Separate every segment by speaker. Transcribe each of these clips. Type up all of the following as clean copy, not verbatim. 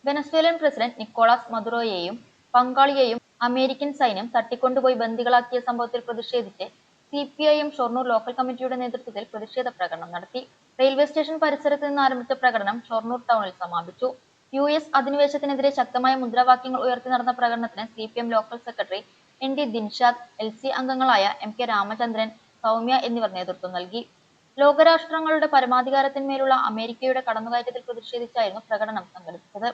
Speaker 1: Venezuelan president Nicolas മദുറോയെയും പങ്കാളിയെയും American സൈന്യം തട്ടിക്കൊണ്ടുപോയി ബന്ദികളാക്കിയ സംഭവത്തിൽ പ്രതിഷേധിച്ച് CPIM ഷൊർണൂർ ലോക്കൽ കമ്മിറ്റിയുടെ നേതൃത്വത്തിൽ പ്രതിഷേധ പ്രകടനം നടത്തി. റെയിൽവേ സ്റ്റേഷൻ പരിസരത്ത് നിന്ന് ആരംഭിച്ച പ്രകടനം ഷൊർണൂർ ടൗണിൽ സമാപിച്ചു. US അധിനിവേശത്തിനെതിരെ ശക്തമായ മുദ്രാവാക്യങ്ങൾ ഉയർത്തി നടന്ന പ്രകടനത്തിന് CPM local secretary ND Dinshad, LC അംഗങ്ങളായ MK രാമചന്ദ്രൻ, സൗമ്യ എന്നിവർ നേതൃത്വം നൽകി. ലോകരാഷ്ട്രങ്ങളുടെ പരമാധികാരത്തിന്മേലുള്ള അമേരിക്കയുടെ കടന്നുകയറ്റത്തിൽ പ്രതിഷേധിച്ചായിരുന്നു പ്രകടനം സംഘടിപ്പിച്ചത്.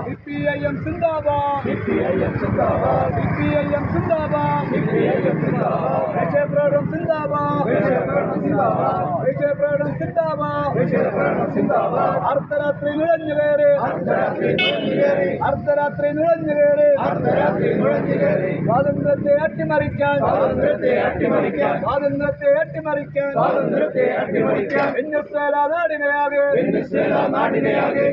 Speaker 2: CPIM സിന്ദാബാദ്, CPIM സിന്ദാബാദ്, CPIM സിന്ദാബാദ്, CPIM സിന്ദാബാദ്, ദേശീയപ്രകടനം സിന്ദാബാദ്, ദേശീയപ്രകടനം സിന്ദാബാദ്, ദേശീയപ്രകടനം സിന്ദാബാദ്, ദേശീയപ്രകടനം സിന്ദാബാദ്. അർദ്ധരാത്രി നുഴഞ്ഞുകയറി, അർദ്ധരാത്രി നുഴഞ്ഞുകയറി, അർദ്ധരാത്രി നുഴഞ്ഞുകയറി, അർദ്ധരാത്രി നുഴഞ്ഞുകയറി. സ്വാതന്ത്ര്യത്തെ അട്ടിമറിക്കാൻ, സ്വാതന്ത്ര്യത്തെ അട്ടിമറിക്കാൻ, സ്വാതന്ത്ര്യത്തെ അട്ടിമറിക്കാൻ, സ്വാതന്ത്ര്യത്തെ അട്ടിമറിക്കാൻ. വെനസ്വേല നാടിനെയാകെ, വെനസ്വേല നാടിനെയാകെ,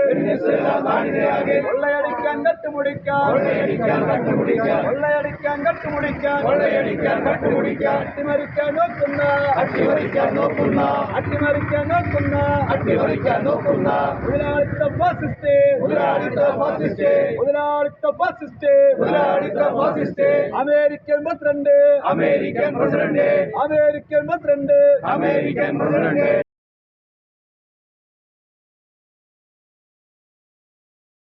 Speaker 2: വെനസ്വേല നാടിനെയാകെ, കൊള്ളയടിക്കാൻ കട്ടുമുടിക്കാൻ, കൊള്ളയടിക്കാൻ കട്ടുമുടിക്കാൻ, കൊള്ളയടിക്കാൻ കട്ടുമുടിക്കാൻ, കൊള്ളയടിക്കാൻ കട്ടുമുടിക്കാൻ. അട്ടിമറിക്കാൻ നോക്കുന്ന, അട്ടിമറിക്കാൻ നോക്കുന്ന, അട്ടിമറിക്കാൻ നോക്കുന്ന, അട്ടിമറിക്കാൻ നോക്കുന്ന മുതലാളിത്ത ഫാസിസ്റ്റ്, മുതലാളിത്ത ഫാസിസ്റ്റ്, മുതലാളിത്ത ഫാസിസ്റ്റ്, മുതലാളിത്ത fascist. American president, American president, American president, American president.